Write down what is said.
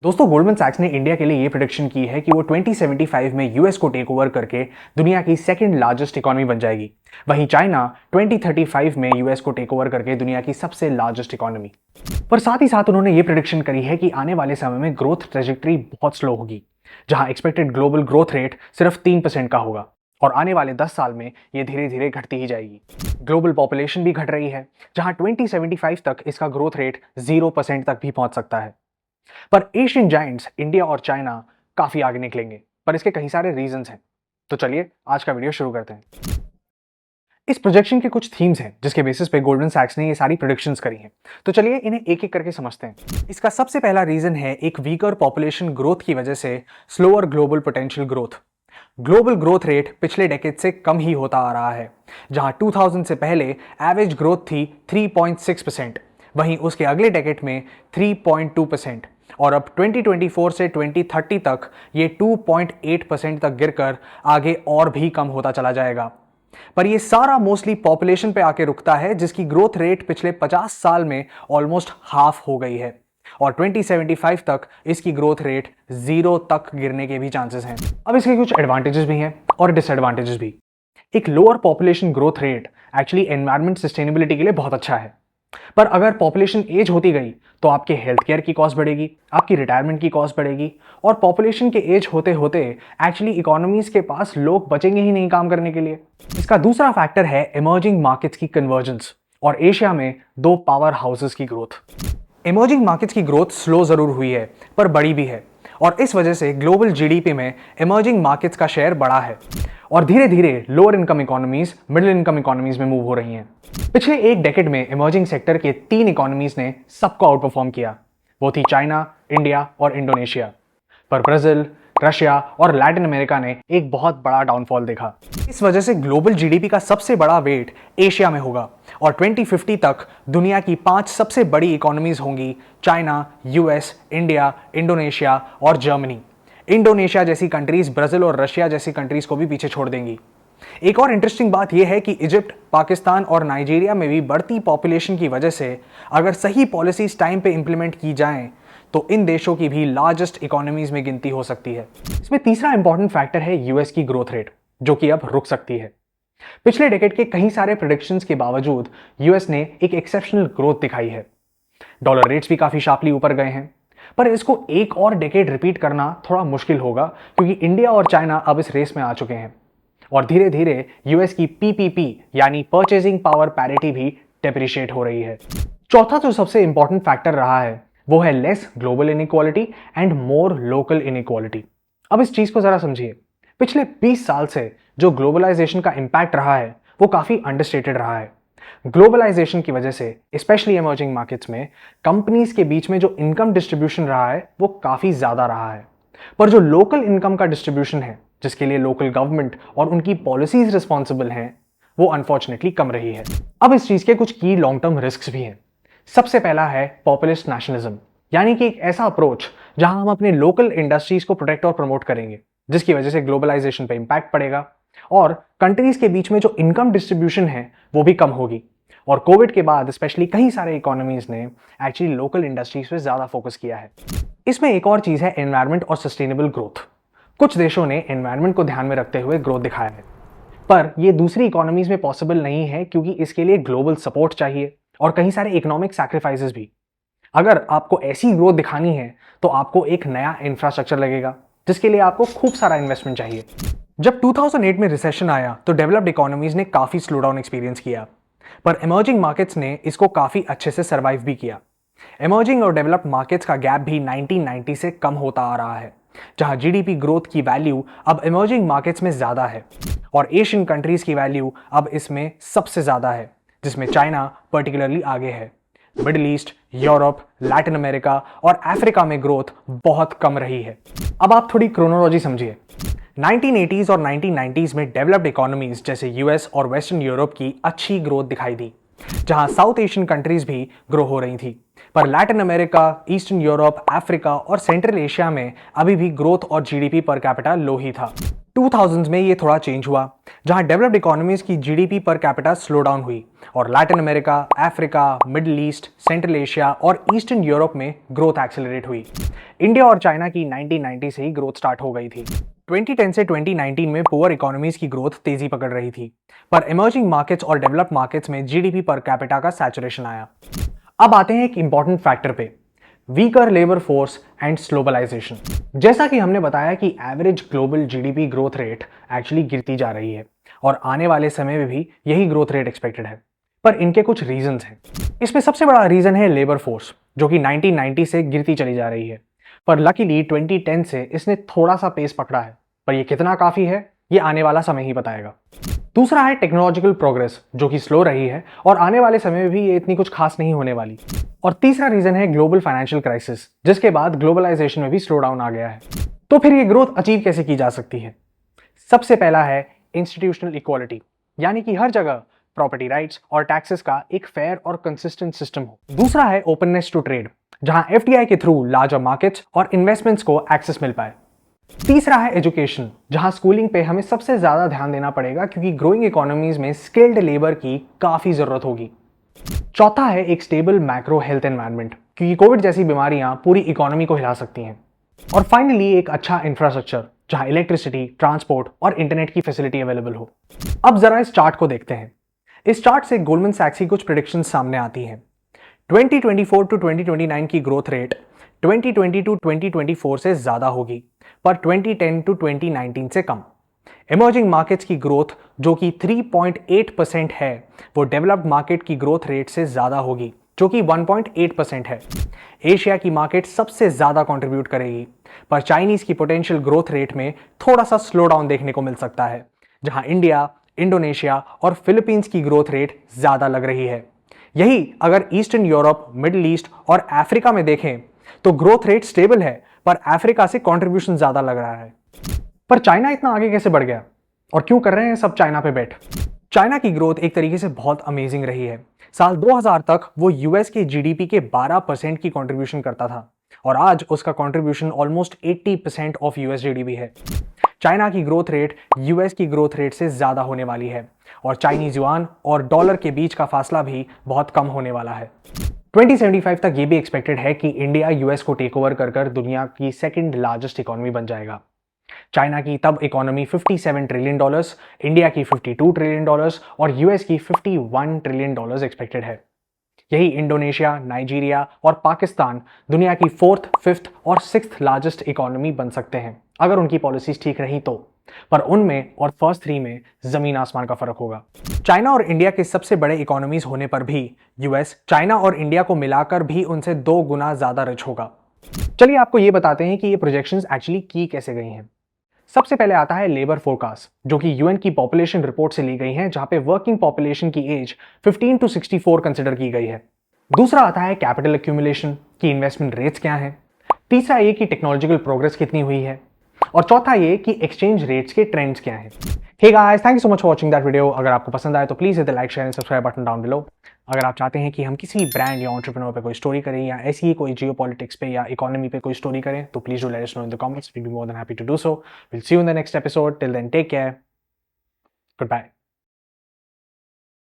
दोस्तों गोल्डमैन सैक्स ने इंडिया के लिए ये प्रेडिक्शन की है कि वो 2075 में यूएस को टेक ओवर करके दुनिया की सेकंड लार्जेस्ट इकोनॉमी बन जाएगी। वहीं चाइना 2035 में यूएस को टेक ओवर करके दुनिया की सबसे लार्जेस्ट इकोनॉमी। पर साथ ही साथ उन्होंने ये प्रेडिक्शन करी है कि आने वाले समय में ग्रोथ ट्रेजेक्टरी बहुत स्लो होगी, जहां एक्सपेक्टेड ग्लोबल ग्रोथ रेट सिर्फ 3% का होगा और आने वाले 10 साल में ये धीरे धीरे घटती ही जाएगी। ग्लोबल पॉपुलेशन भी घट रही है, जहां 2075 तक इसका ग्रोथ रेट 0% तक भी पहुंच सकता है। पर एशियन जायंट्स इंडिया और चाइना काफी आगे निकलेंगे, पर इसके कई सारे रीजंस हैं। तो चलिए आज का वीडियो शुरू करते हैं। इस प्रोजेक्शन के कुछ थीम्स हैं जिसके बेसिस पे गोल्डमैन सैक्स ने ये सारी प्रेडिक्शंस करी हैं। तो चलिए इन्हें एक एक करके समझते हैं। इसका सबसे पहला रीजन है एक वीकर पॉपुलेशन ग्रोथ की वजह से slower global potential growth. Global growth rate पिछले डेकेड से कम ही होता आ रहा है, जहां 2000 से पहले एवरेज ग्रोथ थी 3.6%, वहीं उसके अगले डेकेड में 3.2% और अब 2024 से 2030 तक ये 2.8% तक गिरकर आगे और भी कम होता चला जाएगा। पर ये सारा मोस्टली पॉपुलेशन पे आके रुकता है, जिसकी ग्रोथ रेट पिछले 50 साल में ऑलमोस्ट हाफ हो गई है और 2075 तक इसकी ग्रोथ रेट 0 तक गिरने के भी चांसेस हैं। अब इसके कुछ एडवांटेजेस भी हैं और डिसएडवांटेजेस भी। एक lower population growth rate actually environment sustainability के लिए बहुत अच्छा है, पर अगर पॉपुलेशन एज होती गई तो आपके हेल्थ केयर की कॉस्ट बढ़ेगी, आपकी रिटायरमेंट की कॉस्ट बढ़ेगी और पॉपुलेशन के एज होते होते एक्चुअली इकोनॉमीज के पास लोग बचेंगे ही नहीं काम करने के लिए। इसका दूसरा फैक्टर है इमर्जिंग मार्केट्स की कन्वर्जेंस और एशिया में दो पावर हाउसेस की ग्रोथ। इमर्जिंग मार्केट्स की ग्रोथ स्लो जरूर हुई है पर बड़ी भी है और इस वजह से ग्लोबल जीडीपी में इमर्जिंग मार्केट्स का शेयर बढ़ा है और धीरे धीरे lower income economies middle income economies में मूव हो रही हैं। पिछले एक डेकेड में इमर्जिंग सेक्टर के 3 इकोनॉमीज ने सबको आउट परफॉर्म किया, वो थी चाइना, इंडिया और इंडोनेशिया। पर ब्राजील, रशिया और लैटिन अमेरिका ने एक बहुत बड़ा डाउनफॉल देखा। इस वजह से ग्लोबल जीडीपी का सबसे बड़ा वेट एशिया में होगा और 2050 तक दुनिया की 5 सबसे बड़ी इकोनॉमीज होंगी चाइना, यूएस, इंडिया, इंडोनेशिया और जर्मनी। इंडोनेशिया जैसी कंट्रीज ब्राजील और रशिया जैसी कंट्रीज को भी पीछे छोड़ देंगी। एक और इंटरेस्टिंग बात यह है कि इजिप्ट, पाकिस्तान और नाइजीरिया में भी बढ़ती पॉपुलेशन की वजह से अगर सही पॉलिसीज टाइम पे इंप्लीमेंट की जाएं तो इन देशों की भी लार्जेस्ट इकोनॉमीज में गिनती हो सकती है। इसमें तीसरा इंपॉर्टेंट फैक्टर है यूएस की ग्रोथ रेट, जो कि अब रुक सकती है। पिछले डेकेड के कई सारे प्रेडिक्शंस के बावजूद यूएस ने एक एक्सेप्शनल ग्रोथ दिखाई है। डॉलर रेट्स भी काफी शार्पली ऊपर गए हैं, पर इसको एक और डेकेड रिपीट करना थोड़ा मुश्किल होगा क्योंकि इंडिया और चाइना अब इस रेस में आ चुके हैं और धीरे धीरे यूएस की पीपीपी यानी परचेजिंग पावर पैरिटी भी डेप्रिशिएट हो रही है। चौथा जो सबसे इंपॉर्टेंट फैक्टर रहा है वो है less global inequality and more local inequality. अब इस चीज को जरा समझिए। पिछले 20 साल से जो ग्लोबलाइजेशन का इंपैक्ट रहा है वो काफी अंडरस्टेटेड रहा है। ग्लोबलाइजेशन की वजह से स्पेशली इमर्जिंग मार्केट्स में कंपनीज के बीच में जो इनकम डिस्ट्रीब्यूशन रहा है वो काफी ज्यादा रहा है, पर जो लोकल इनकम का डिस्ट्रीब्यूशन है जिसके लिए लोकल गवर्नमेंट और उनकी पॉलिसीज रिस्पॉन्सिबल हैं वो अनफॉर्चुनेटली कम रही है। अब इस चीज के कुछ की लॉन्ग टर्म रिस्क भी हैं। सबसे पहला है पॉपुलिस्ट नेशनलिज्म, यानी कि एक ऐसा अप्रोच जहां हम अपने लोकल इंडस्ट्रीज को प्रोटेक्ट और प्रमोट करेंगे, जिसकी वजह से ग्लोबलाइजेशन पे इंपैक्ट पड़ेगा और कंट्रीज के बीच में जो इनकम डिस्ट्रीब्यूशन है वो भी कम होगी। और कोविड के बाद स्पेशली कई सारे इकोनॉमीज ने एक्चुअली लोकल इंडस्ट्रीज पे ज्यादा फोकस किया है। इसमें एक और चीज है एनवायरमेंट और सस्टेनेबल ग्रोथ। कुछ देशों ने एनवायरमेंट को ध्यान में रखते हुए ग्रोथ दिखाया है, पर यह दूसरी इकोनॉमीज में पॉसिबल नहीं है क्योंकि इसके लिए ग्लोबल सपोर्ट चाहिए और कई सारे इकोनॉमिक सैक्रिफाइसेस भी। अगर आपको ऐसी ग्रोथ दिखानी है तो आपको एक नया इंफ्रास्ट्रक्चर लगेगा, जिसके लिए आपको खूब सारा इन्वेस्टमेंट चाहिए। जब 2008 में रिसेशन आया तो डेवलप्ड इकोनॉमीज ने काफी स्लो डाउन एक्सपीरियंस किया, पर इमर्जिंग मार्केट्स ने इसको काफी अच्छे से सर्वाइव भी किया। इमर्जिंग और डेवलप्ड मार्केट्स का गैप भी 1990 से कम होता आ रहा है, जहां जीडीपी ग्रोथ की वैल्यू अब इमर्जिंग मार्केट्स में ज्यादा है और एशियन कंट्रीज की वैल्यू अब इसमें सबसे ज्यादा है, जिसमें चाइना पर्टिकुलरली आगे है। Middle east, Europe, Latin America और अफ्रीका में ग्रोथ बहुत कम रही है। अब आप थोड़ी क्रोनोलॉजी समझिए। 1980s और 1990s में डेवलप्ड इकोनॉमीज जैसे यूएस और वेस्टर्न यूरोप की अच्छी ग्रोथ दिखाई दी, जहां साउथ एशियन कंट्रीज भी ग्रो हो रही थी। पर Latin America, eastern Europe, Africa और सेंट्रल एशिया में अभी भी ग्रोथ और जीडीपी पर कैपिटा लो ही था। 2000s में ये थोड़ा चेंज हुआ, जहां डेवलप्ड इकोनॉमीज की GDP per capita slow down हुई और Latin America, Africa, middle east, central Asia और ईस्टर्न यूरोप में ग्रोथ एक्सेलरेट हुई। इंडिया और चाइना की 1990 से ही ग्रोथ स्टार्ट हो गई थी। 2010 से 2019 में पुअर इकोनॉमीज की ग्रोथ तेजी पकड़ रही थी, पर इमर्जिंग मार्केट्स और डेवलप्ड मार्केट्स में जीडीपी पर कैपिटा का सैचुरेशन आया। अब आते हैं एक इंपॉर्टेंट फैक्टर पे, weaker labour force and globalisation. जैसा कि हमने बताया कि average global GDP growth rate actually गिरती जा रही है और आने वाले समय में भी यही ग्रोथ रेट एक्सपेक्टेड है, पर इनके कुछ रीजंस हैं। इसमें सबसे बड़ा रीजन है लेबर फोर्स, जो कि 1990 से गिरती चली जा रही है, पर लकीली 2010 से इसने थोड़ा सा पेस पकड़ा है, पर ये कितना काफी है ये आने वाला समय ही बताएगा। दूसरा है टेक्नोलॉजिकल प्रोग्रेस, जो कि स्लो रही है और आने वाले समय में भी ये इतनी कुछ खास नहीं होने वाली। और तीसरा रीजन है ग्लोबल फाइनेंशियल क्राइसिस, जिसके बाद ग्लोबलाइजेशन में भी स्लो डाउन आ गया है। तो फिर ये ग्रोथ अचीव कैसे की जा सकती है? सबसे पहला है इंस्टीट्यूशनल इक्वालिटी, यानी कि हर जगह प्रॉपर्टी राइट्स और टैक्सेस का एक फेयर और कंसिस्टेंट सिस्टम हो। दूसरा है ओपननेस टू ट्रेड, जहां एफडीआई के थ्रू लार्जर मार्केट्स और इन्वेस्टमेंट्स को एक्सेस मिल पाए। तीसरा है एजुकेशन, जहां स्कूलिंग पे हमें सबसे ज्यादा ध्यान देना पड़ेगा, क्योंकि ग्रोइंग इकोनॉमीज में स्किल्ड लेबर की काफी जरूरत होगी। चौथा है एक स्टेबल मैक्रो हेल्थ एनवायरनमेंट, क्योंकि कोविड जैसी बीमारियां पूरी इकोनॉमी को हिला सकती हैं। और फाइनली एक अच्छा इंफ्रास्ट्रक्चर, जहां इलेक्ट्रिसिटी, ट्रांसपोर्ट और इंटरनेट की फैसिलिटी अवेलेबल हो। अब जरा इस चार्ट को देखते हैं। इस चार्ट से गोल्डमैन सैक्स की कुछ प्रेडिक्शंस सामने आती हैं। 2024 टू 2029 की ग्रोथ रेट 2020 टू 2024 से ज्यादा होगी, पर 2010 टू 2019 से कम। इमर्जिंग मार्केट्स की ग्रोथ जो कि 3.8% है, वो डेवलप्ड मार्केट की ग्रोथ रेट से ज्यादा होगी, जो कि 1.8% है। एशिया की मार्केट सबसे ज्यादा कंट्रीब्यूट करेगी, पर चाइनीज की पोटेंशियल ग्रोथ रेट में थोड़ा सा स्लो डाउन देखने को मिल सकता है, जहां इंडिया, इंडोनेशिया और फिलीपींस की ग्रोथ रेट ज्यादा लग रही है। यही अगर ईस्टर्न यूरोप, मिडिल ईस्ट और अफ्रीका में देखें तो ग्रोथ रेट स्टेबल है, पर अफ्रीका से कंट्रीब्यूशन ज्यादा लग रहा है। पर चाइना इतना आगे कैसे बढ़ गया और क्यों कर रहे हैं सब चाइना पे बेट? चाइना की ग्रोथ एक तरीके से बहुत अमेजिंग रही है। साल 2000 तक वो यूएस के जीडीपी के 12% की कंट्रीब्यूशन करता था और आज उसका contribution almost 80% of US GDP है। चाइना की ग्रोथ रेट यूएस की ग्रोथ रेट से ज्यादा होने वाली है और चाइनीज युआन और डॉलर के बीच का फासला भी बहुत कम होने वाला है। 2075 तक ये भी एक्सपेक्टेड है कि इंडिया यूएस को टेक ओवर कर दुनिया की सेकंड लार्जेस्ट इकोनॉमी बन जाएगा। चाइना की तब इकोनॉमी $57 ट्रिलियन, इंडिया की $52 ट्रिलियन और यूएस की $51 ट्रिलियन एक्सपेक्टेड है। यही इंडोनेशिया, नाइजीरिया और पाकिस्तान दुनिया की 4th, 5th और 6th लार्जेस्ट इकोनॉमी बन सकते हैं, अगर उनकी पॉलिसीज ठीक रही तो। पर उनमें और फर्स्ट 3 में जमीन आसमान का फर्क होगा। चाइना और इंडिया के सबसे बड़े इकोनॉमीज होने पर भी यूएस चाइना और इंडिया को मिलाकर भी उनसे 2 गुना ज्यादा रिच होगा। चलिए आपको ये बताते हैं कि ये प्रोजेक्शंस एक्चुअली की कैसे गई हैं। सबसे पहले आता है लेबर फोरकास्ट, जो कि यूएन की पॉपुलेशन रिपोर्ट से ली गई है, जहां पे वर्किंग पॉपुलेशन की एज 15 टू 64 कंसिडर की गई है। दूसरा आता है कैपिटल एक्यूमुलेशन की इन्वेस्टमेंट रेट्स क्या हैं। तीसरा ये कि टेक्नोलॉजिकल प्रोग्रेस कितनी हुई है और चौथा ये कि एक्सचेंज रेट्स के ट्रेंड्स क्या हैं। Hey guys, thank you so much for watching that video. अगर आपको पसंद आए तो please hit the like, share and subscribe button down below. अगर आप चाहते हैं कि हम किसी ब्रांड या एंटरप्रेन्योर पे कोई स्टोरी करें या ऐसी ही कोई जियोपॉलिटिक्स पे या इकोनॉमी पे कोई स्टोरी करें, तो please do let us know in the comments. We will be more than happy to do so. Will see you in the next episode. Till then take care, good bye.